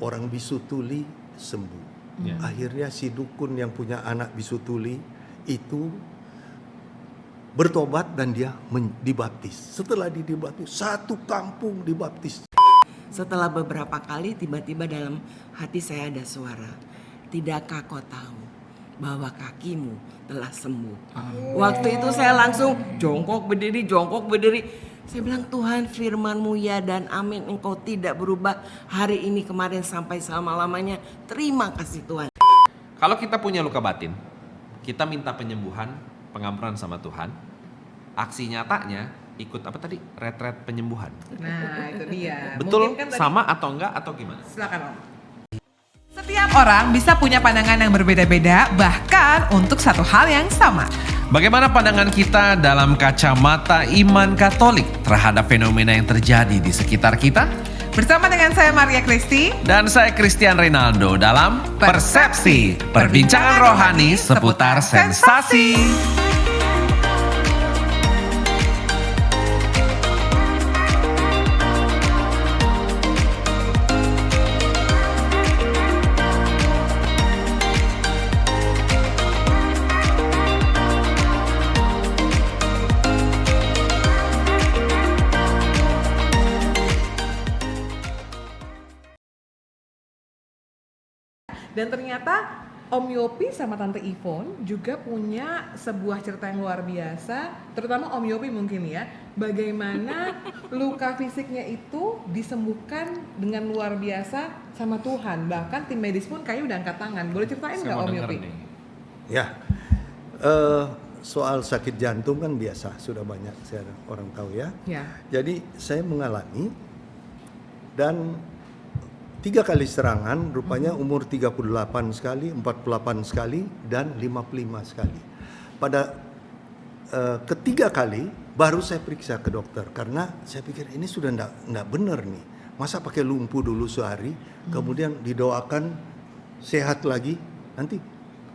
orang bisu tuli sembuh. Akhirnya si dukun yang punya anak bisu tuli itu bertobat dan dia dibaptis. Setelah dibaptis, satu kampung dibaptis. Setelah beberapa kali tiba-tiba dalam hati saya ada suara, tidakkah kau tahu bahwa kakimu telah sembuh? Waktu itu saya langsung jongkok berdiri. Saya bilang, Tuhan, firman-Mu ya dan amin, Engkau tidak berubah hari ini, kemarin, sampai selama-lamanya. Terima kasih Tuhan. Kalau kita punya luka batin, kita minta penyembuhan, pengampunan sama Tuhan. Aksi nyatanya ikut apa tadi? Retret penyembuhan. Nah, itu dia. Betul Mungkin kan sama atau enggak atau gimana? Silakan Om. Setiap orang bisa punya pandangan yang berbeda-beda, bahkan untuk satu hal yang sama. Bagaimana pandangan kita dalam kacamata iman Katolik terhadap fenomena yang terjadi di sekitar kita? Bersama dengan saya Maria Kristi Dan saya Christian Reynaldo dalam Persepsi, perbincangan rohani seputar sensasi. Dan ternyata Om Yopi sama Tante Ivon juga punya sebuah cerita yang luar biasa, terutama Om Yopi mungkin ya, bagaimana luka fisiknya itu disembuhkan dengan luar biasa sama Tuhan. Bahkan tim medis pun kayaknya udah angkat tangan. Boleh ceritain nggak Om Yopi? Ya, soal sakit jantung kan biasa, sudah banyak orang tahu ya. Ya. Jadi saya mengalami dan 3 kali serangan, rupanya umur 38 sekali, 48 sekali, dan 55 sekali. Pada ketiga kali baru saya periksa ke dokter karena saya pikir ini sudah enggak benar nih. Masa pakai lumpuh dulu sehari, kemudian didoakan sehat lagi, nanti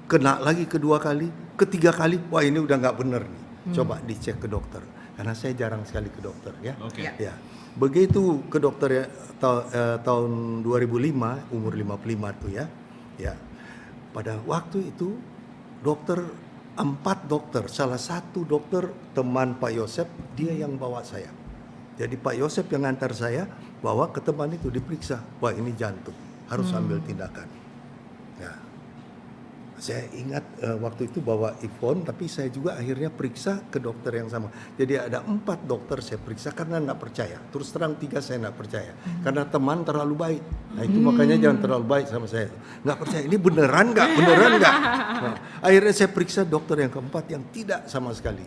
kena lagi kedua kali, ketiga kali, wah ini udah enggak benar nih. Coba dicek ke dokter. Karena saya jarang sekali ke dokter ya. Oke. Ya. Begitu ke dokter ya, tahun 2005, umur 55 tuh ya. Ya. Pada waktu itu dokter 4 dokter, salah satu dokter teman Pak Yosep, dia yang bawa saya. Jadi Pak Yosep yang ngantar saya bawa ke teman itu diperiksa. Wah, ini jantung, harus ambil tindakan. Ya. Saya ingat waktu itu bawa Ivon, tapi saya juga akhirnya periksa ke dokter yang sama. Jadi ada 4 dokter saya periksa karena nggak percaya. Terus terang 3 saya nggak percaya. Karena teman terlalu baik. Nah itu makanya jangan terlalu baik sama saya. Nggak percaya, ini beneran nggak? Beneran nggak? Nah, akhirnya saya periksa dokter yang keempat yang tidak sama sekali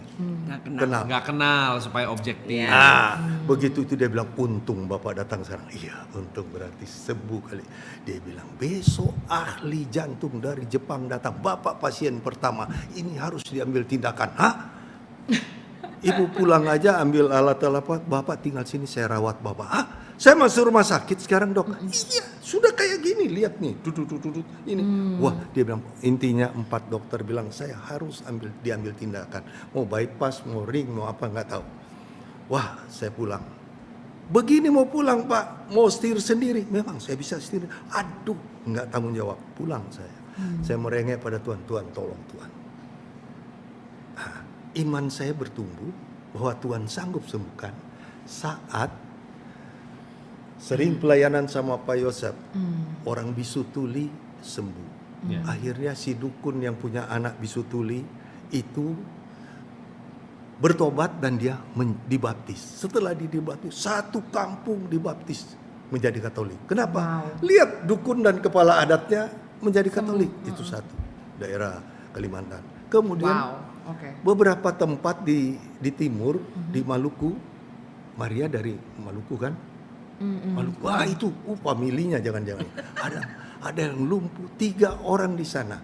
kenal. Nggak kenal supaya objektif. Ah, begitu itu dia bilang, untung Bapak datang sekarang. Iya, untung berarti sembuh kali. Dia bilang, besok ahli jantung dari Jepang datang. Bapak pasien pertama, ini harus diambil tindakan. Hah? Ibu pulang aja ambil alat-alat, Bapak tinggal sini saya rawat Bapak. Hah? Saya masuk rumah sakit sekarang dok. Iya, sudah kayak gini, lihat nih, duduk ini. Wah, dia bilang intinya 4 dokter bilang saya harus diambil tindakan. Mau bypass, mau ring, mau apa nggak tahu. Wah, saya pulang. Begini mau pulang Pak, mau setir sendiri. Memang saya bisa setir. Aduh, nggak tanggung jawab. Pulang saya. Saya merengek pada Tuhan, Tuhan tolong Tuhan. Nah, iman saya bertumbuh bahwa Tuhan sanggup sembuhkan saat sering pelayanan sama Pak Yosep, orang bisu tuli sembuh. Akhirnya si dukun yang punya anak bisu tuli itu bertobat dan dia dibaptis. Setelah dibaptis, satu kampung dibaptis menjadi Katolik. Kenapa? Lihat dukun dan kepala adatnya menjadi Katolik. Itu satu daerah Kalimantan. Kemudian beberapa tempat di timur, di Maluku, Maria dari Maluku kan? Maluku. Wah itu, familinya jangan-jangan. Ada yang lumpuh, 3 orang di sana.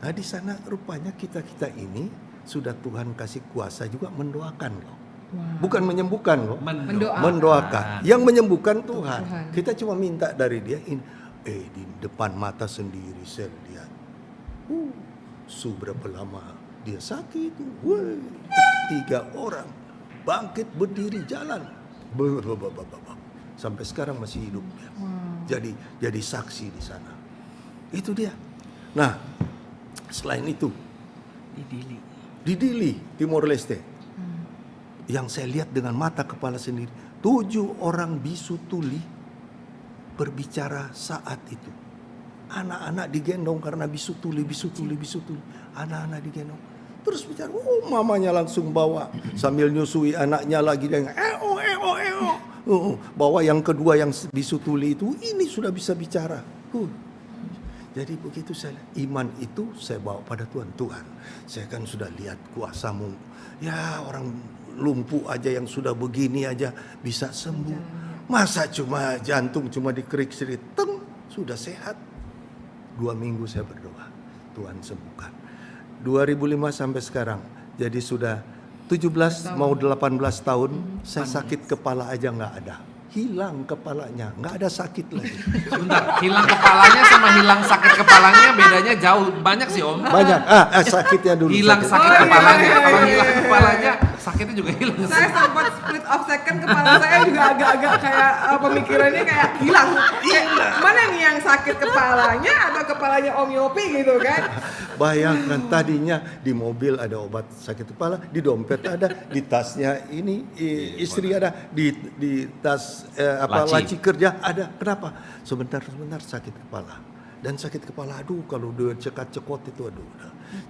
Nah di sana rupanya kita ini sudah Tuhan kasih kuasa juga mendoakan loh. Bukan menyembuhkan loh. Mendoakan. Yang menyembuhkan Tuhan. Kita cuma minta dari dia ini. Di depan mata sendiri saya lihat. Berapa lama dia sakit. 3 orang bangkit berdiri jalan. Sampai sekarang masih hidup. jadi saksi di sana. Itu dia. Nah, selain itu di Dili, Timor Leste, yang saya lihat dengan mata kepala sendiri, 7 orang bisu tuli berbicara saat itu. Anak-anak digendong karena bisu tuli. Anak-anak digendong. Terus bicara, mamanya langsung bawa sambil nyusui anaknya lagi dengan bawa yang kedua yang bisu tuli itu, ini sudah bisa bicara. Jadi begitu saya iman itu saya bawa pada Tuhan. Tuhan, saya kan sudah lihat kuasa-Mu. Ya, orang lumpuh aja yang sudah begini aja bisa sembuh. Masa cuma jantung cuma dikerik sedikit, sudah sehat. 2 minggu saya berdoa, Tuhan sembuhkan. 2005 sampai sekarang, jadi sudah 17 mau 18 tahun, saya sakit kepala aja nggak ada. Hilang kepalanya, nggak ada sakit lagi. Sebentar, hilang kepalanya sama hilang sakit kepalanya bedanya jauh. Banyak sih Om. Banyak, sakitnya dulu. Hilang sakit kepalanya, kalau hilang kepalanya sakitnya juga hilang. Saya sempat split of second, kepala saya juga agak-agak kayak pemikirannya kayak hilang. Mana nih yang sakit kepalanya atau kepalanya Om Yopi gitu kan? Bayangkan tadinya di mobil ada obat sakit kepala, di dompet ada, di tasnya ini istri ada, di tas laci kerja ada. Kenapa? Sebentar sakit kepala. Dan sakit kepala, aduh kalau udah cekot itu aduh.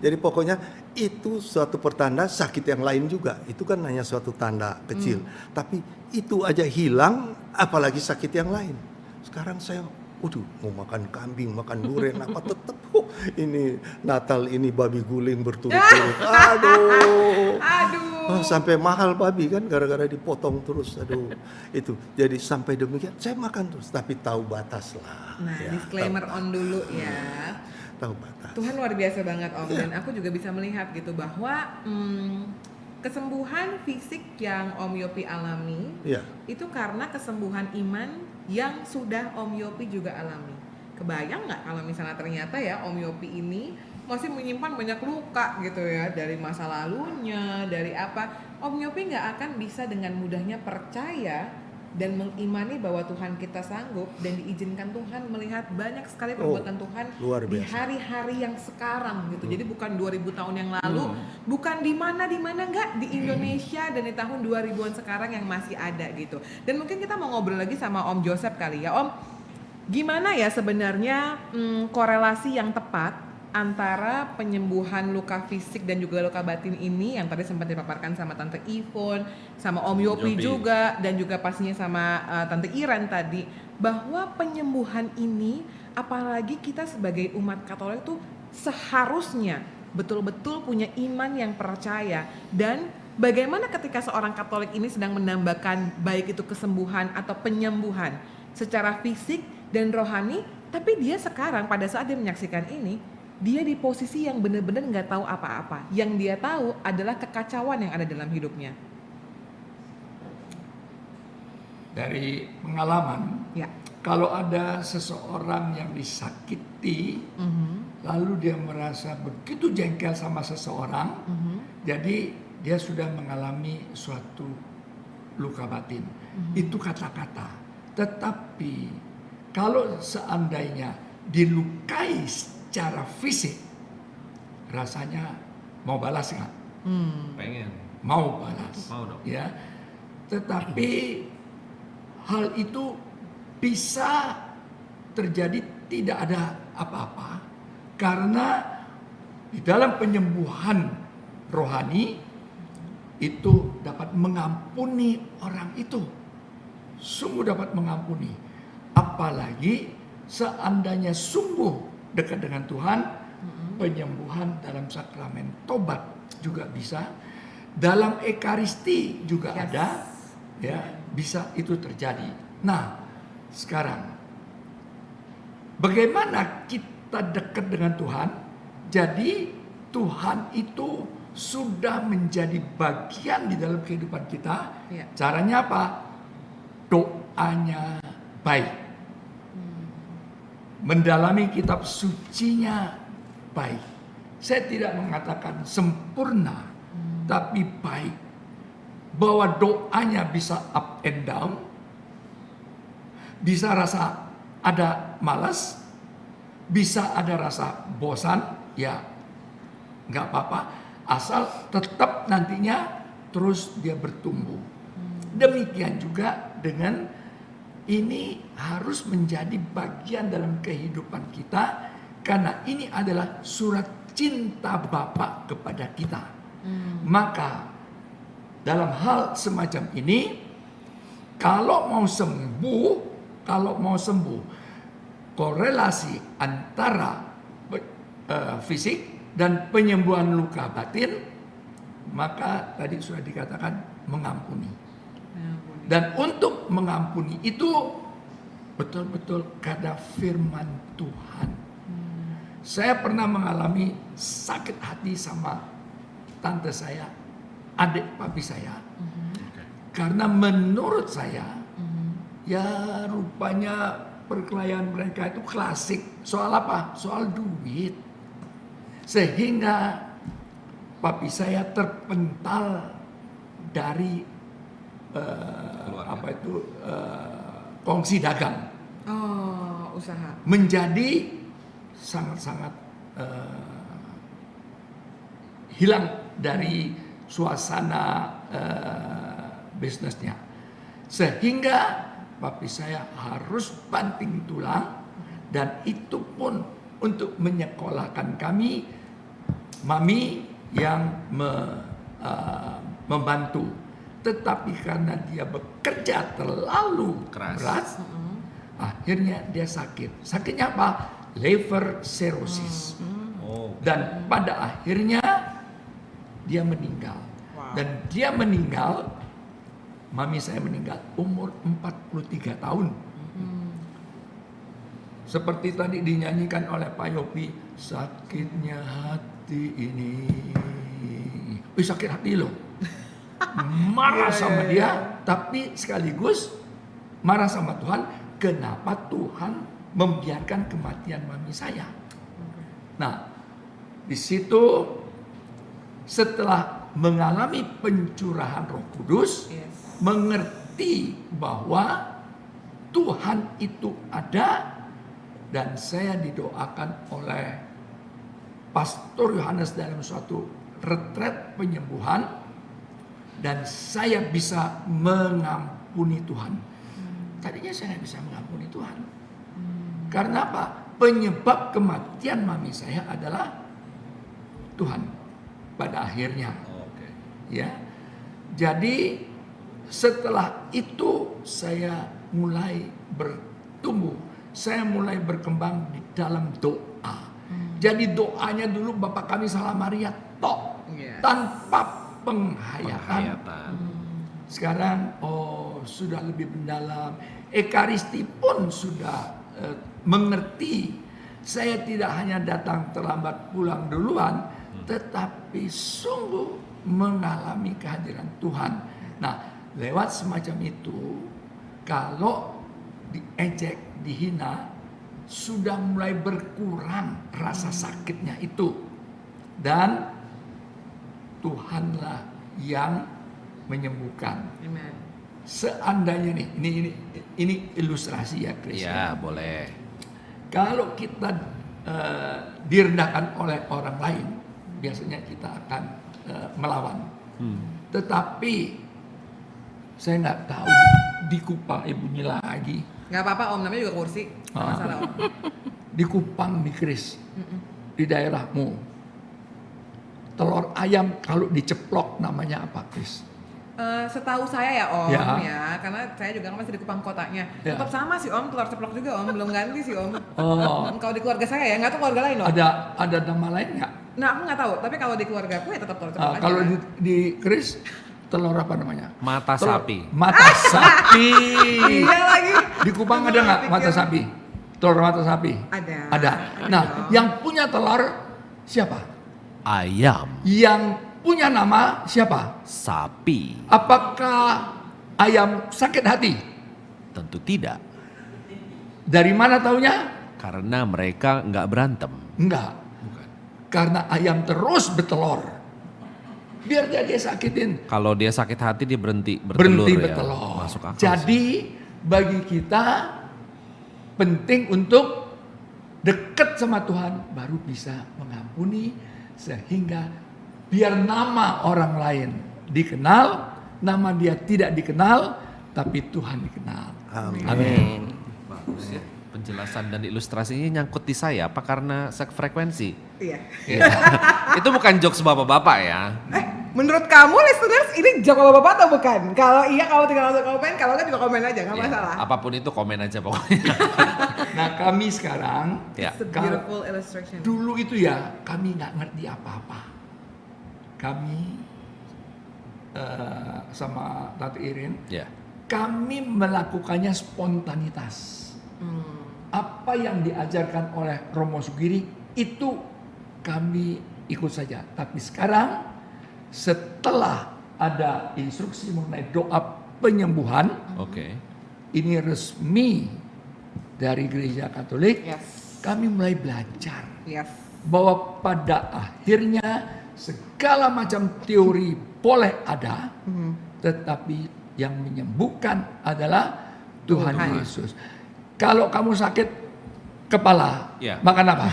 Jadi pokoknya itu suatu pertanda sakit yang lain juga. Itu kan hanya suatu tanda kecil. Tapi itu aja hilang, apalagi sakit yang lain. Sekarang saya mau makan kambing, makan durian apa tetap ini Natal ini babi guling berturut-turut. Aduh. Sampai mahal babi kan gara-gara dipotong terus. Aduh. Itu. Jadi sampai demikian saya makan terus tapi tahu batas lah. Nah, ya, disclaimer on dulu ya. Tahu batas. Tuhan luar biasa banget Om, dan aku juga bisa melihat gitu bahwa kesembuhan fisik yang Om Yopi alami itu karena kesembuhan iman yang sudah Om Yopi juga alami. Kebayang nggak kalau misalnya ternyata ya Om Yopi ini masih menyimpan banyak luka gitu ya, dari masa lalunya, dari apa, Om Yopi nggak akan bisa dengan mudahnya percaya dan mengimani bahwa Tuhan kita sanggup dan diizinkan Tuhan melihat banyak sekali perbuatan Tuhan di hari-hari yang sekarang gitu. Jadi bukan 2000 tahun yang lalu, bukan di mana nggak, di Indonesia dan di tahun 2000-an sekarang yang masih ada gitu. Dan mungkin kita mau ngobrol lagi sama Om Joseph kali ya Om. Gimana ya sebenarnya korelasi yang tepat antara penyembuhan luka fisik dan juga luka batin ini yang tadi sempat dipaparkan sama Tante Yvonne, sama Om Yopi juga, dan juga pastinya sama Tante Iren tadi, bahwa penyembuhan ini apalagi kita sebagai umat Katolik tuh seharusnya betul-betul punya iman yang percaya. Dan bagaimana ketika seorang Katolik ini sedang menambahkan baik itu kesembuhan atau penyembuhan secara fisik dan rohani, tapi dia sekarang pada saat dia menyaksikan ini, dia di posisi yang benar-benar nggak tahu apa-apa. Yang dia tahu adalah kekacauan yang ada dalam hidupnya. Dari pengalaman, kalau ada seseorang yang disakiti, lalu dia merasa begitu jengkel sama seseorang, jadi dia sudah mengalami suatu luka batin. Itu kata-kata. Tetapi kalau seandainya dilukai secara fisik, rasanya mau balas nggak? Pengen. Mau balas. Mau dong. Ya. Tetapi hal itu bisa terjadi tidak ada apa-apa karena di dalam penyembuhan rohani itu dapat mengampuni orang itu. Sungguh dapat mengampuni. Apalagi seandainya sungguh dekat dengan Tuhan, penyembuhan dalam sakramen tobat juga bisa, dalam ekaristi juga ada, ya bisa itu terjadi. Nah, sekarang bagaimana kita dekat dengan Tuhan? Jadi Tuhan itu sudah menjadi bagian di dalam kehidupan kita. Caranya apa? Doanya baik. Mendalami kitab sucinya baik. Saya tidak mengatakan sempurna, tapi baik. Bahwa doanya bisa up and down, bisa rasa ada malas, bisa ada rasa bosan, ya nggak apa-apa, asal tetap nantinya terus dia bertumbuh. Demikian juga dengan ini harus menjadi bagian dalam kehidupan kita, karena ini adalah surat cinta Bapa kepada kita. Maka dalam hal semacam ini, kalau mau sembuh, korelasi antara fisik dan penyembuhan luka batin, maka tadi sudah dikatakan mengampuni. Dan untuk mengampuni itu betul-betul karena firman Tuhan. Saya pernah mengalami sakit hati sama tante saya, adik papi saya. Karena menurut saya, ya rupanya perkelahian mereka itu klasik. Soal apa? Soal duit. Sehingga papi saya terpental dari kongsi dagang. Oh, usaha. Menjadi sangat-sangat hilang dari suasana bisnisnya. Sehingga papi saya harus banting tulang, dan itu pun untuk menyekolahkan kami, mami yang membantu. Tetapi karena dia bekerja terlalu keras, akhirnya dia sakit. Sakitnya apa? Liver cirrhosis. Dan pada akhirnya dia meninggal. Dan dia meninggal, mami saya meninggal umur 43 tahun. Seperti tadi dinyanyikan oleh Pak Yopi, sakitnya hati ini. Sakit hati loh. Marah sama dia, tapi sekaligus marah sama Tuhan. Kenapa Tuhan membiarkan kematian mami saya? Nah, di situ setelah mengalami pencurahan Roh Kudus, mengerti bahwa Tuhan itu ada, dan saya didoakan oleh Pastor Yohanes dalam suatu retret penyembuhan, dan saya bisa mengampuni Tuhan. Tadinya saya nggak bisa mengampuni Tuhan. Karena apa? Penyebab kematian mami saya adalah Tuhan pada akhirnya. Ya. Jadi setelah itu saya mulai bertumbuh. Saya mulai berkembang di dalam doa. Jadi doanya dulu Bapak kami Salam Maria tok, tanpa penghayatan. Sekarang sudah lebih mendalam. Ekaristi pun sudah mengerti. Saya tidak hanya datang terlambat pulang duluan, tetapi sungguh mengalami kehadiran Tuhan. Nah, lewat semacam itu, kalau diejek, dihina, sudah mulai berkurang rasa sakitnya itu. Dan Tuhanlah yang menyembuhkan. Amen. Seandainya nih, ini ilustrasi ya, Chris. Iya, boleh. Kalau kita direndahkan oleh orang lain, biasanya kita akan melawan. Tetapi saya nggak tahu di Kupang bunyi lagi. Nggak apa-apa Om, namanya juga kursi. Nggak masalah Om. Di Kupang nih, Chris, di daerahmu, telur ayam kalau diceplok namanya apa, Chris? Setahu saya ya Om Ya. karena saya juga kan masih di Kupang kotanya. Ya. Tetap sama sih Om, telur ceplok juga Om, belum ganti sih Om. Oh, Kalau di keluarga saya ya, nggak tahu keluarga lain Om. ada nama lain nggak? Nah aku nggak tahu, tapi kalau di keluarga aku ya tetap telur ceplok aja. Kalau di Chris, telur apa namanya? Mata Telur- sapi. Mata sapi. Iya lagi. Di Kupang ada nggak mata sapi? Telur mata sapi? Ada. Nah, yang punya telur siapa? Ayam. Yang punya nama siapa? Sapi. Apakah ayam sakit hati? Tentu tidak. Dari mana taunya? Karena mereka nggak berantem. Enggak. Karena ayam terus bertelur. Biar dia sakitin. Kalau dia sakit hati dia berhenti bertelur. Berhenti ya. bertelur. Masuk akal. Jadi bagi kita penting untuk dekat sama Tuhan baru bisa mengampuni, sehingga biar nama orang lain dikenal, nama dia tidak dikenal, tapi Tuhan dikenal. Amin. Bagus ya. Penjelasan dan ilustrasinya nyangkut di saya apa karena frekuensi? Iya. Itu bukan jokes bapak-bapak ya. Menurut kamu listeners ini jawab bapak-bapak atau bukan? Kalau iya kamu tinggal langsung komen, kalau enggak juga komen aja, nggak Ya, masalah. apapun itu komen aja pokoknya. Nah kami sekarang, Ya. It's a beautiful illustration. dulu itu ya kami nggak ngerti apa-apa. Kami sama Tante Irin, Ya. kami melakukannya spontanitas. Apa yang diajarkan oleh Romo Sugiri itu kami ikut saja. Tapi sekarang setelah ada instruksi mengenai doa penyembuhan, Oke. ini resmi dari Gereja Katolik, Yes. kami mulai belajar Yes. bahwa pada akhirnya segala macam teori boleh ada, tetapi yang menyembuhkan adalah Tuhan Tuhan. Yesus. Kalau kamu sakit kepala, Ya. makan apa?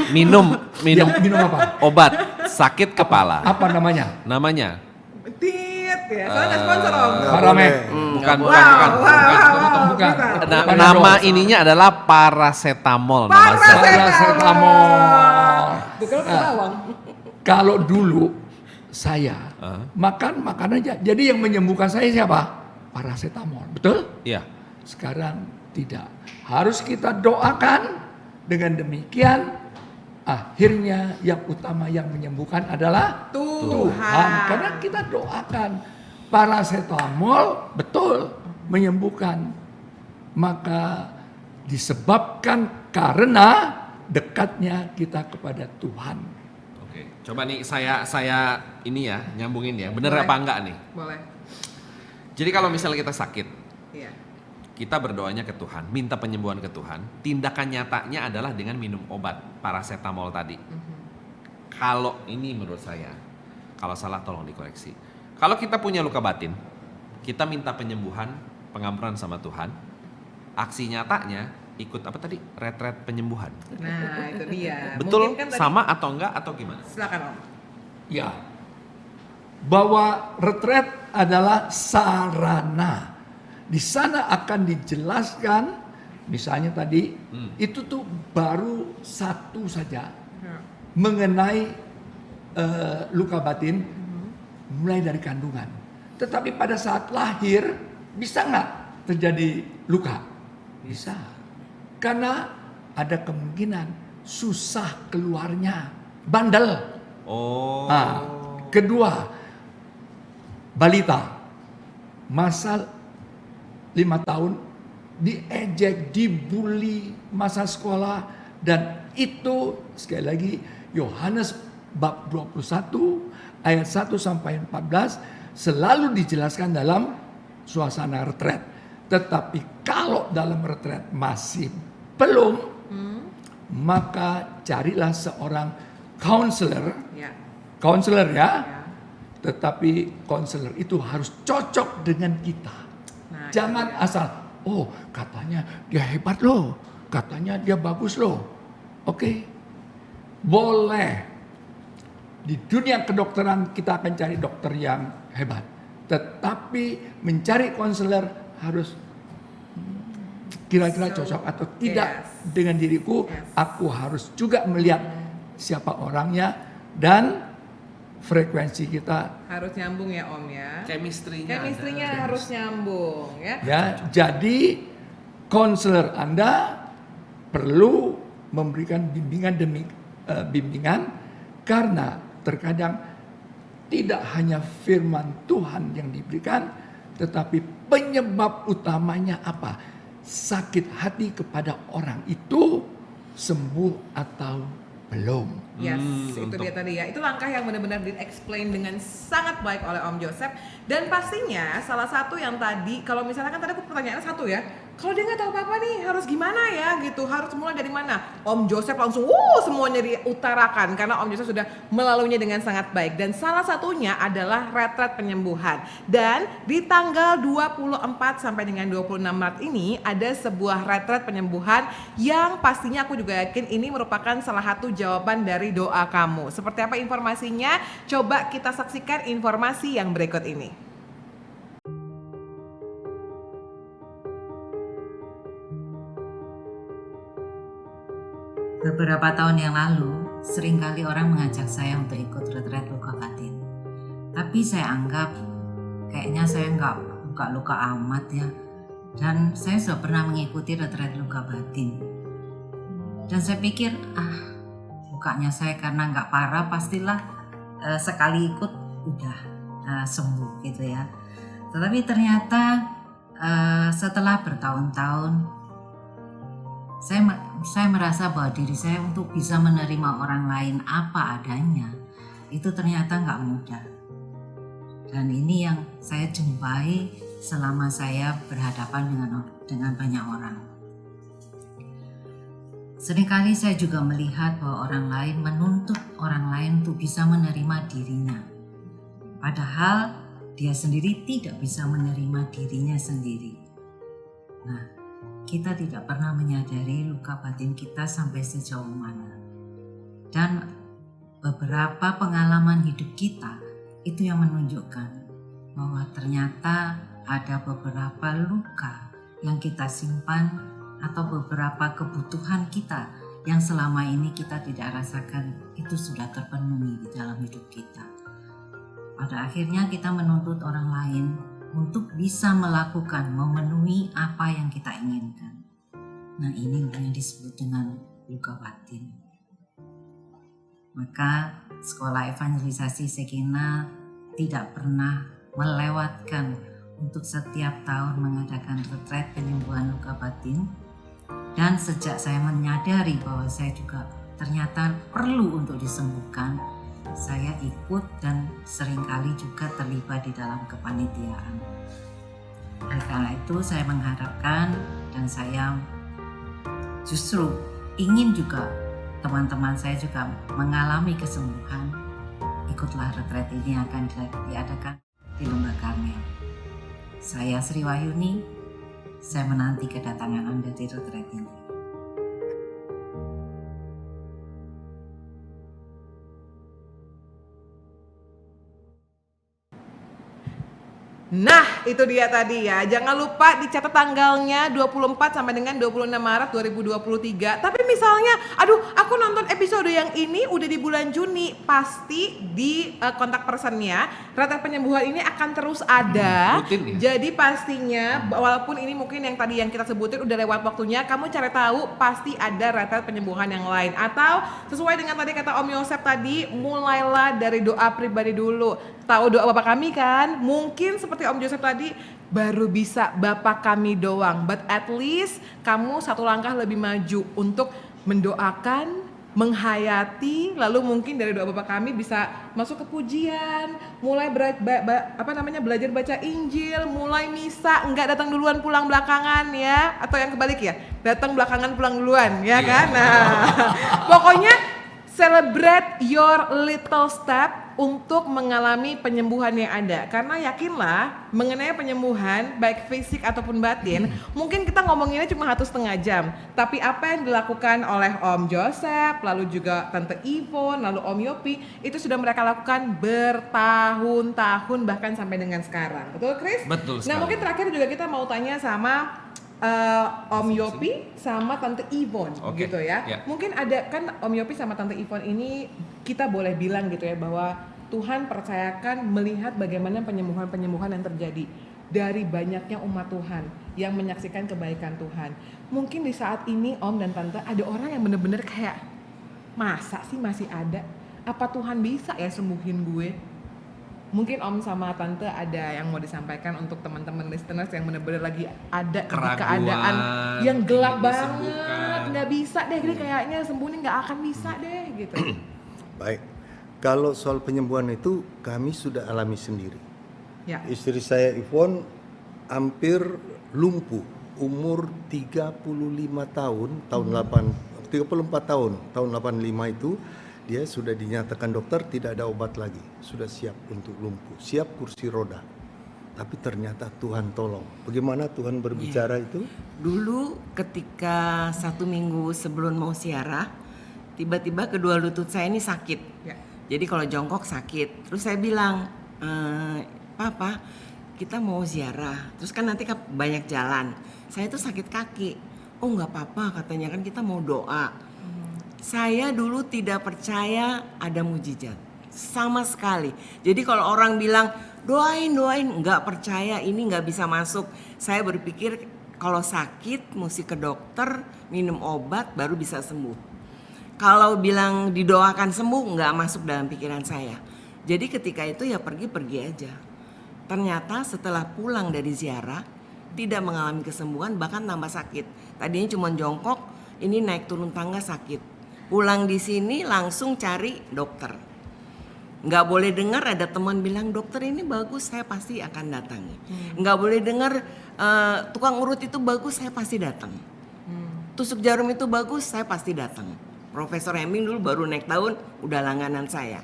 Minum Ya, minum apa? obat sakit kepala. Apa namanya? Namanya Tit ya, soalnya nggak sponsor om. Nggak Parame. boleh. bukan Wow, bukan bukan. Bukan. Na- Panadol. nama ininya adalah paracetamol. Nama zat. Paracetamol. Bukan lo bawang. Kalau dulu saya Ah. makan aja. Jadi yang menyembuhkan saya siapa? Paracetamol. Betul? Iya. Sekarang tidak. Harus kita doakan. Dengan demikian akhirnya yang utama yang menyembuhkan adalah Tuhan. Karena kita doakan. Paracetamol betul menyembuhkan. Maka disebabkan karena dekatnya kita kepada Tuhan. Oke. Coba nih saya ini ya nyambungin ya. Bener Boleh. apa enggak nih? Boleh. Jadi kalau misalnya kita sakit, Iya. kita berdoanya ke Tuhan, minta penyembuhan ke Tuhan. Tindakan nyatanya adalah dengan minum obat paracetamol tadi. Kalau ini menurut saya, kalau salah tolong dikoreksi. Kalau kita punya luka batin, kita minta penyembuhan, pengampunan sama Tuhan. Aksi nyatanya ikut apa tadi? Retret penyembuhan. Nah itu dia. Betul Mungkin kan tadi- sama atau enggak atau gimana? Silakan om. Ya, bahwa retret adalah sarana. Di sana akan dijelaskan, misalnya tadi, itu tuh baru satu saja Ya. mengenai luka batin, mulai dari kandungan. Tetapi pada saat lahir, bisa nggak terjadi luka? Bisa. Karena ada kemungkinan susah keluarnya, bandel. Oh. Nah, kedua, balita masa 5 tahun diejek, dibully masa sekolah, dan itu sekali lagi Yohanes bab 21 ayat 1 sampai 14 selalu dijelaskan dalam suasana retret. Tetapi kalau dalam retret masih belum, maka carilah seorang counselor, Ya. counselor ya. Ya. Tetapi konselor itu harus cocok dengan kita. Nah, Jangan itu dia. asal, oh katanya dia hebat loh, katanya dia bagus loh. Oke, boleh. Di dunia kedokteran kita akan cari dokter yang hebat. Tetapi mencari konselor harus kira-kira cocok atau tidak yes. dengan diriku. Yes. Aku harus juga melihat siapa orangnya dan frekuensi kita. Harus nyambung ya om ya. Chemistry-nya. Chemistry-nya harus nyambung ya. Ya, jadi konselor Anda perlu memberikan bimbingan demi bimbingan, karena terkadang tidak hanya firman Tuhan yang diberikan, tetapi penyebab utamanya apa? Sakit hati kepada orang itu sembuh atau belum. Yes, itu untuk- dia tadi ya. Itu langkah yang benar-benar di-explain dengan sangat baik oleh Om Joseph. Dan pastinya salah satu yang tadi, kalau misalnya kan tadi aku pertanyaannya satu ya, kalau dia nggak tahu apa-apa nih harus gimana ya gitu, harus mulai dari mana? Om Joseph langsung semuanya diutarakan karena Om Joseph sudah melaluinya dengan sangat baik, dan salah satunya adalah retret penyembuhan. Dan di tanggal 24 sampai dengan 26 Maret ini ada sebuah retret penyembuhan yang pastinya aku juga yakin ini merupakan salah satu jawaban dari doa kamu. Seperti apa informasinya? Coba kita saksikan informasi yang berikut ini. Beberapa tahun yang lalu, seringkali orang mengajak saya untuk ikut retret luka batin. Tapi saya anggap kayaknya saya nggak luka amat ya. Dan saya sudah pernah mengikuti retret luka batin. Dan saya pikir, lukanya saya karena nggak parah, pastilah sekali ikut udah sembuh gitu ya. Tetapi ternyata setelah bertahun-tahun, saya merasa bahwa diri saya untuk bisa menerima orang lain apa adanya itu ternyata nggak mudah. Dan ini yang saya jumpai selama saya berhadapan dengan banyak orang. Seringkali saya juga melihat bahwa orang lain menuntut orang lain untuk bisa menerima dirinya, padahal dia sendiri tidak bisa menerima dirinya sendiri. Nah, kita tidak pernah menyadari luka batin kita sampai sejauh mana. Dan beberapa pengalaman hidup kita itu yang menunjukkan bahwa ternyata ada beberapa luka yang kita simpan atau beberapa kebutuhan kita yang selama ini kita tidak rasakan itu sudah terpenuhi di dalam hidup kita. Pada akhirnya kita menuntut orang lain untuk bisa melakukan, memenuhi apa yang kita inginkan. Nah, ini yang disebut dengan luka batin. Maka sekolah evangelisasi Sekina tidak pernah melewatkan untuk setiap tahun mengadakan retret penyembuhan luka batin. Dan sejak saya menyadari bahwa saya juga ternyata perlu untuk disembuhkan, saya ikut dan seringkali juga terlibat di dalam kepanitiaan. Oleh karena itu saya mengharapkan dan saya justru ingin juga teman-teman saya juga mengalami kesembuhan. Ikutlah retret ini akan diadakan di Lembah Karmel. Saya Sri Wahyuni, saya menanti kedatangan Anda di retret ini. Nah, itu dia tadi ya. Jangan lupa dicatat tanggalnya 24 sampai dengan 26 Maret 2023. Tapi misalnya, aku nonton episode yang ini udah di bulan Juni, pasti di kontak personnya retret penyembuhan ini akan terus ada. Rutin ya? Jadi pastinya, walaupun ini mungkin yang tadi yang kita sebutin udah lewat waktunya, kamu cari tahu pasti ada retret penyembuhan yang lain. Atau sesuai dengan tadi kata Om Yosef tadi, mulailah dari doa pribadi dulu. Tahu doa Bapak kami kan? Mungkin seperti Om Joseph tadi baru bisa Bapak kami doang, but at least kamu satu langkah lebih maju untuk mendoakan, menghayati, lalu mungkin dari doa Bapak kami bisa masuk ke pujian, mulai belajar baca Injil, mulai misa, enggak datang duluan pulang belakangan ya, atau yang kebalik ya, datang belakangan pulang duluan ya kan? Nah, pokoknya celebrate your little step untuk mengalami penyembuhan yang ada. Karena yakinlah mengenai penyembuhan baik fisik ataupun batin, mungkin kita ngomonginnya cuma 1,5 jam. Tapi apa yang dilakukan oleh Om Joseph, lalu juga Tante Yvonne, lalu Om Yopi, itu sudah mereka lakukan bertahun-tahun bahkan sampai dengan sekarang. Betul Chris? Betul sekali. Nah mungkin terakhir juga kita mau tanya sama Om Yopi sama Tante Yvonne gitu ya. Mungkin ada kan Om Yopi sama Tante Yvonne ini kita boleh bilang gitu ya bahwa Tuhan percayakan melihat bagaimana penyembuhan-penyembuhan yang terjadi dari banyaknya umat Tuhan yang menyaksikan kebaikan Tuhan. Mungkin di saat ini Om dan Tante ada orang yang benar-benar kayak, masa sih masih ada? Apa Tuhan bisa ya sembuhin gue? Mungkin Om sama Tante ada yang mau disampaikan untuk teman-teman listeners yang benar-benar lagi ada di keadaan yang gelap banget, nggak bisa deh, ini kayaknya sembuhnya nggak akan bisa deh gitu. Baik, kalau soal penyembuhan itu kami sudah alami sendiri. Ya. Istri saya Yvonne hampir lumpuh umur 35 tahun, tahun 34 tahun, tahun 85 itu dia sudah dinyatakan dokter tidak ada obat lagi, sudah siap untuk lumpuh, siap kursi roda. Tapi ternyata Tuhan tolong. Bagaimana Tuhan berbicara itu? Dulu ketika 1 minggu sebelum mau ziarah, tiba-tiba kedua lutut saya ini sakit. Ya. Jadi kalau jongkok sakit. Terus saya bilang, Papa, kita mau ziarah. Terus kan nanti banyak jalan. Saya tuh sakit kaki. Oh nggak apa-apa katanya, kan kita mau doa. Saya dulu tidak percaya ada mujizat. Sama sekali. Jadi kalau orang bilang doain, nggak percaya, ini nggak bisa masuk. Saya berpikir kalau sakit mesti ke dokter, minum obat baru bisa sembuh. Kalau bilang didoakan sembuh nggak masuk dalam pikiran saya. Jadi ketika itu ya pergi aja. Ternyata setelah pulang dari ziarah tidak mengalami kesembuhan, bahkan tambah sakit. Tadinya cuma jongkok, ini naik turun tangga sakit. Pulang di sini langsung cari dokter. Nggak boleh dengar ada teman bilang dokter ini bagus, saya pasti akan datangi. Nggak boleh dengar tukang urut itu bagus, saya pasti datang. Tusuk jarum itu bagus, saya pasti datang. Profesor Heming dulu baru naik tahun udah langganan saya.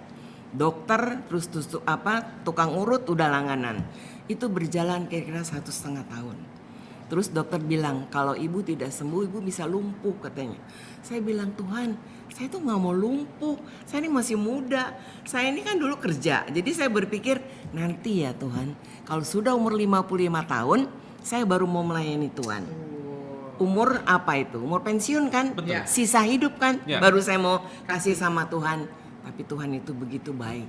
Dokter terus tukang urut udah langganan. Itu berjalan kira-kira 1,5 tahun. Terus dokter bilang kalau ibu tidak sembuh ibu bisa lumpuh katanya. Saya bilang Tuhan, saya tuh nggak mau lumpuh. Saya ini masih muda. Saya ini kan dulu kerja. Jadi saya berpikir nanti ya Tuhan, kalau sudah umur 55 tahun, saya baru mau melayani Tuhan. Umur apa itu? Umur pensiun kan? Betul. Sisa hidup kan? Ya. Baru saya mau kasih sama Tuhan. Tapi Tuhan itu begitu baik.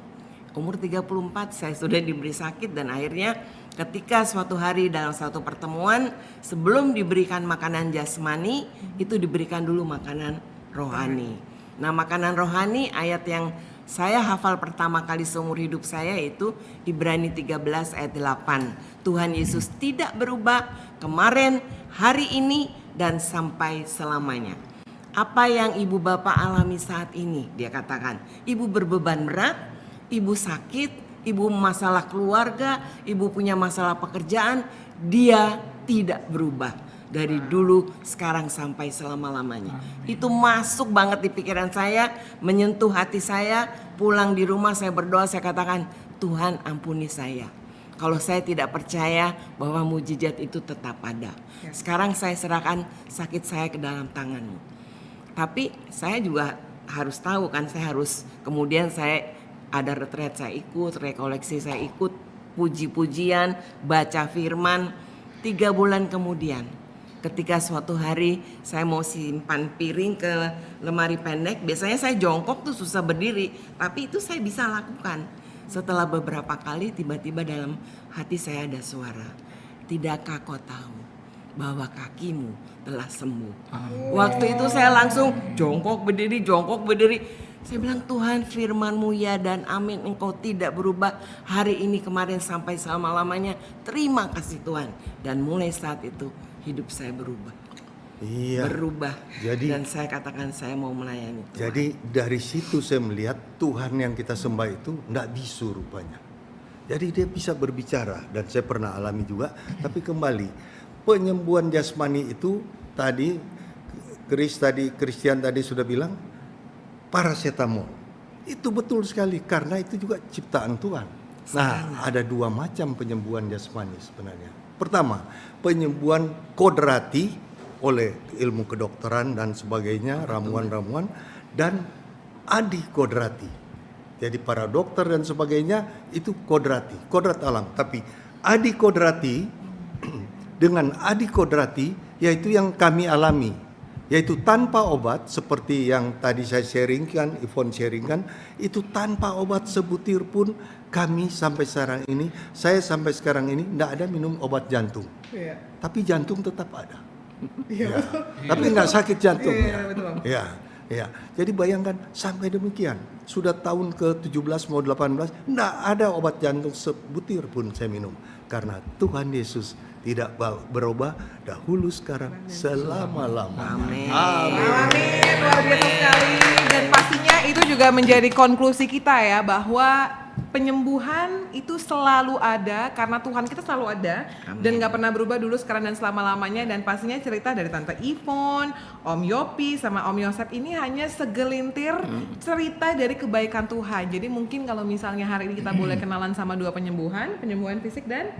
Umur 34 saya sudah diberi sakit dan akhirnya ketika suatu hari dalam satu pertemuan sebelum diberikan makanan jasmani itu diberikan dulu makanan rohani. Nah, makanan rohani ayat yang saya hafal pertama kali seumur hidup saya itu Ibrani 13 ayat 8. Tuhan Yesus tidak berubah kemarin, hari ini dan sampai selamanya. Apa yang ibu bapak alami saat ini? Dia katakan, ibu berbeban berat, ibu sakit, ibu masalah keluarga, ibu punya masalah pekerjaan, dia tidak berubah. Dari dulu sekarang sampai selama-lamanya. Itu masuk banget di pikiran saya, menyentuh hati saya. Pulang di rumah saya berdoa, saya katakan, Tuhan ampuni saya. Kalau saya tidak percaya bahwa mujizat itu tetap ada. Sekarang saya serahkan sakit saya ke dalam tangan-Mu. Tapi saya juga harus tahu kan, saya harus kemudian saya ada retret saya ikut, rekoleksi saya ikut, puji-pujian, baca firman. 3 bulan kemudian ketika suatu hari saya mau simpan piring ke lemari pendek, biasanya saya jongkok tuh susah berdiri, tapi itu saya bisa lakukan. Setelah beberapa kali tiba-tiba dalam hati saya ada suara, tidakkah kau tahu bahwa kakimu telah sembuh? Waktu itu saya langsung jongkok berdiri. Saya bilang Tuhan firman-Mu ya dan amin, Engkau tidak berubah hari ini kemarin sampai selama-lamanya. Terima kasih Tuhan. Dan mulai saat itu hidup saya berubah. Iya. Berubah. Jadi- dan saya katakan saya mau melayani Tuhan. Jadi dari situ saya melihat Tuhan yang kita sembah itu enggak bisu rupanya. Jadi dia bisa berbicara dan saya pernah alami juga. Tapi kembali penyembuhan jasmani itu tadi Christian tadi sudah bilang paracetamol. Itu betul sekali karena itu juga ciptaan Tuhan. Nah, ada 2 macam penyembuhan jasmani sebenarnya. Pertama, penyembuhan kodrati oleh ilmu kedokteran dan sebagainya, ramuan-ramuan, dan adikodrati. Jadi para dokter dan sebagainya itu kodrati, kodrat alam. Tapi adikodrati dengan adikodrati yaitu yang kami alami, yaitu tanpa obat seperti yang tadi saya sharingkan, Yvonne sharingkan, itu tanpa obat sebutir pun kami sampai sekarang ini, saya sampai sekarang ini tidak ada minum obat jantung. Iya. Tapi jantung tetap ada. Iya. Tapi nggak sakit jantung. Iya, betul, Bang. Ya. Jadi bayangkan sampai demikian. Sudah tahun ke-17 mau 18, nggak ada obat jantung sebutir pun saya minum. Karena Tuhan Yesus tidak berubah dahulu sekarang selama-lamanya. Amin. Amin, luar biasa sekali. Dan pastinya itu juga menjadi konklusi kita ya, bahwa penyembuhan itu selalu ada karena Tuhan kita selalu ada dan nggak pernah berubah dulu, sekarang dan selama-lamanya. Dan pastinya cerita dari Tante Yvonne, Om Yopi sama Om Yosep ini hanya segelintir cerita dari kebaikan Tuhan. Jadi mungkin kalau misalnya hari ini kita boleh kenalan sama dua penyembuhan fisik dan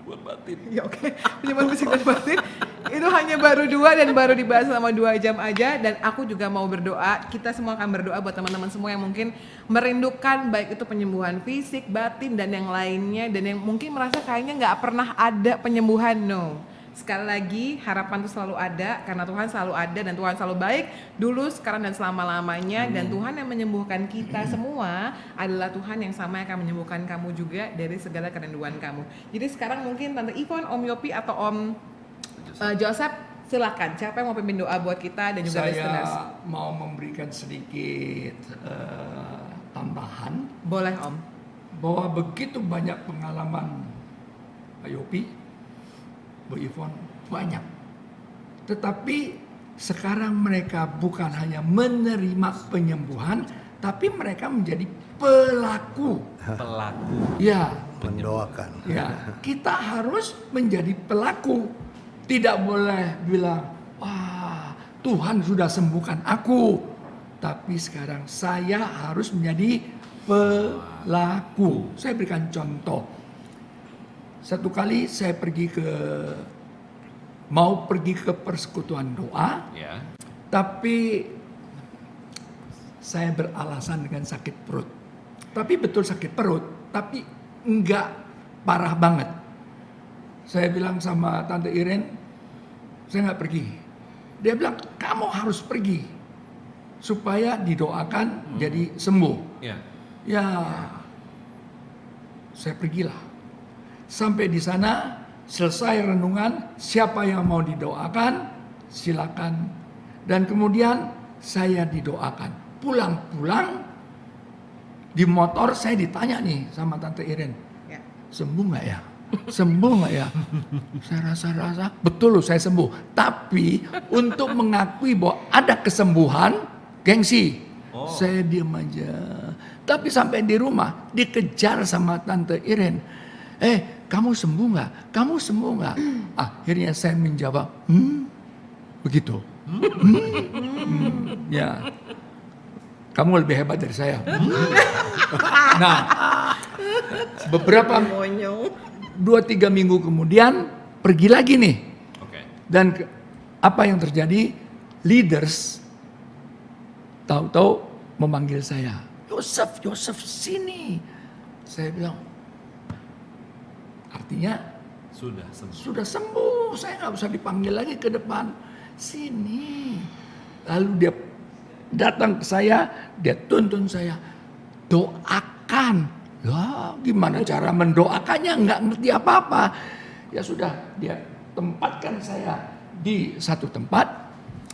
batin. ya oke, penyembuhan fisik dan batin itu hanya baru 2 dan baru dibahas selama 2 jam aja. Dan aku juga mau berdoa, kita semua akan berdoa buat teman-teman semua yang mungkin merindukan baik itu penyembuhan fisik, batin dan yang lainnya, dan yang mungkin merasa kayaknya nggak pernah ada penyembuhan. No, sekali lagi harapan itu selalu ada karena Tuhan selalu ada dan Tuhan selalu baik dulu, sekarang dan selama-lamanya. Dan Tuhan yang menyembuhkan kita semua adalah Tuhan yang sama yang akan menyembuhkan kamu juga dari segala kerinduan kamu. Jadi sekarang mungkin Tante Yvonne, Om Yopi atau Om Joseph, silakan. Siapa yang mau pimpin doa buat kita dan juga listeners? Saya mau memberikan sedikit tambahan. Boleh Om. Bahwa begitu banyak pengalaman Pak Yopi, Bu Yvonne, banyak. Tetapi sekarang mereka bukan hanya menerima penyembuhan, tapi mereka menjadi pelaku. Pelaku. Ya, Mendoakan. ya, kita harus menjadi pelaku. Tidak boleh bilang, wah Tuhan sudah sembuhkan aku. Tapi sekarang saya harus menjadi pelaku. Saya berikan contoh. Satu kali saya mau pergi ke persekutuan doa, Ya. tapi saya beralasan dengan sakit perut. Tapi betul sakit perut, tapi enggak parah banget. Saya bilang sama Tante Irene, saya nggak pergi. Dia bilang, kamu harus pergi supaya didoakan jadi sembuh. Ya. Ya, saya pergilah. Sampai di sana, selesai renungan, siapa yang mau didoakan, silakan. Dan kemudian saya didoakan. Pulang-pulang di motor saya ditanya nih sama Tante Irene, Ya. sembuh nggak ya? Sembuh nggak ya? Saya rasa betul loh saya sembuh. Tapi untuk mengakui bahwa ada kesembuhan, gengsi. Saya diam aja. Tapi sampai di rumah dikejar sama Tante Irene. Kamu sembuh nggak? Kamu sembuh nggak? Akhirnya saya menjawab, begitu. Ya. Kamu lebih hebat dari saya. Nah, beberapa 2-3 minggu kemudian pergi lagi nih. Oke. Dan apa yang terjadi? Leaders tahu-tahu memanggil saya. Yosef sini. Saya bilang, artinya Sudah sembuh. sudah sembuh. Saya nggak usah dipanggil lagi ke depan. Sini. Lalu dia datang ke saya, dia tuntun saya, doakan. Ya, gimana cara mendoakannya? Nggak ngerti apa-apa. Ya sudah, dia tempatkan saya di satu tempat.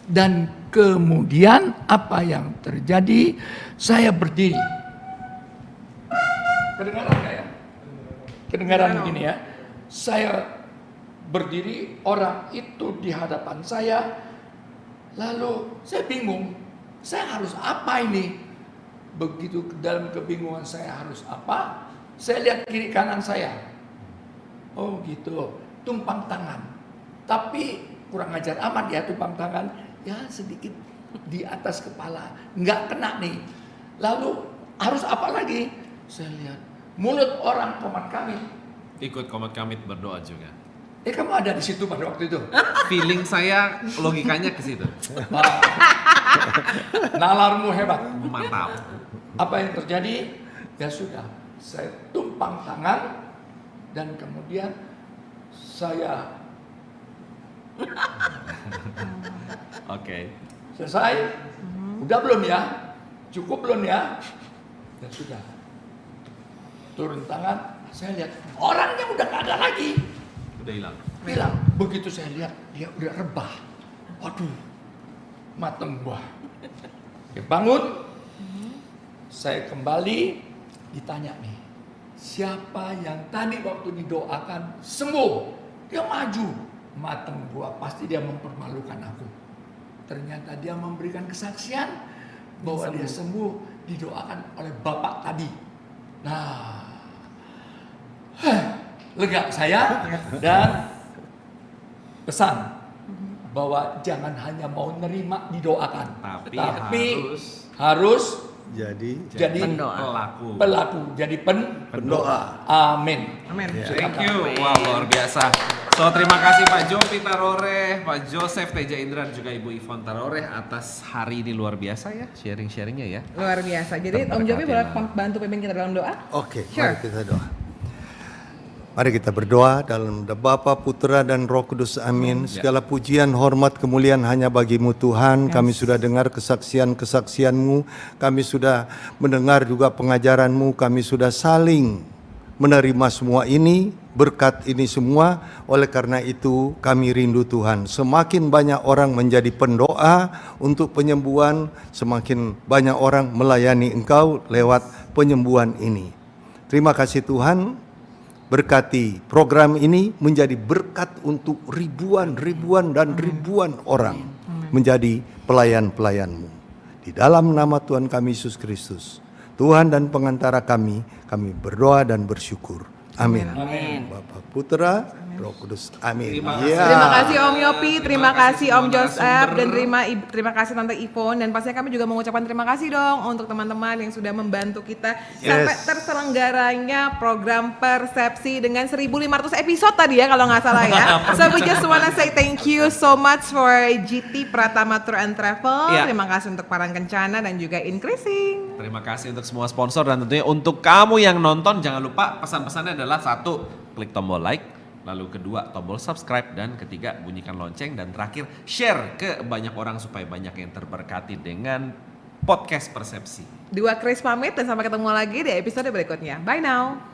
Dan kemudian apa yang terjadi? Saya berdiri. Kedengaran nggak ya? Kedengaran begini ya. Saya berdiri, orang itu di hadapan saya. Lalu saya bingung. Saya harus apa ini? Begitu dalam kebingungan saya harus apa? Saya lihat kiri kanan saya. Oh gitu, tumpang tangan. Tapi kurang ajar amat ya tumpang tangan. Ya sedikit di atas kepala. Nggak kena nih. Lalu harus apa lagi? Saya lihat mulut orang komat kami. Ikut komat kamit berdoa juga. Kamu ada di situ pada waktu itu? Feeling saya logikanya ke situ. Nalarmu hebat. Mantap. Apa yang terjadi? Ya sudah, saya tumpang tangan dan kemudian saya Oke. selesai. Udah belum ya? Cukup belum ya? Ya sudah. Turun tangan, saya lihat orangnya udah gak ada lagi. Udah hilang. Bilang, begitu saya lihat dia udah rebah. Waduh, mateng gua. Ya bangun. Saya kembali ditanya nih, siapa yang tadi waktu didoakan sembuh? Dia maju, mateng gua, pasti dia mempermalukan aku. Ternyata dia memberikan kesaksian bahwa dia sembuh didoakan oleh bapak tadi. Nah, lega saya dan pesan bahwa jangan hanya mau nerima didoakan, Tapi tetapi harus Jadi jadi pelaku. jadi pendoa. Amin. Amin. Thank you. Wow, luar biasa. So, terima kasih Pak Jopi Tarore, Pak Joseph Teja Indra, dan juga Ibu Ivon Tarore atas hari ini luar biasa ya, sharing-sharingnya ya. Luar biasa. Jadi Om Jopi boleh bantu pimpin kita dalam doa? Oke, Sure. mari kita doa. Mari kita berdoa dalam nama Bapa, Putra, dan Roh Kudus. Amin. Segala pujian, hormat, kemuliaan hanya bagimu Tuhan. Kami sudah dengar kesaksian-kesaksian-Mu. Kami sudah mendengar juga pengajaran-Mu. Kami sudah saling menerima semua ini, berkat ini semua. Oleh karena itu kami rindu Tuhan. Semakin banyak orang menjadi pendoa untuk penyembuhan, semakin banyak orang melayani Engkau lewat penyembuhan ini. Terima kasih Tuhan. Berkati program ini menjadi berkat untuk ribuan orang menjadi pelayan-pelayan-Mu. Di dalam nama Tuhan kami Yesus Kristus, Tuhan dan pengantara kami berdoa dan bersyukur. Amin. Bapa, Putra, Roh Kudus. Amin. Terima kasih Om Yopi, terima kasih Om Joseph, dan terima kasih Tante Ivon, dan pastinya kami juga mengucapkan terima kasih dong untuk teman-teman yang sudah membantu kita sampai terselenggaranya program Persepsi dengan 1.500 episode tadi ya kalau nggak salah ya. So we just wanna say thank you so much for GT Pratama Tour and Travel. Ya. Terima kasih untuk Parang Kencana dan juga Increasing. Terima kasih untuk semua sponsor, dan tentunya untuk kamu yang nonton jangan lupa pesan-pesannya adalah 1, klik tombol like, lalu kedua tombol subscribe, dan ketiga bunyikan lonceng, dan terakhir share ke banyak orang supaya banyak yang terberkati dengan podcast Persepsi. Dua Chris pamit dan sampai ketemu lagi di episode berikutnya. Bye now.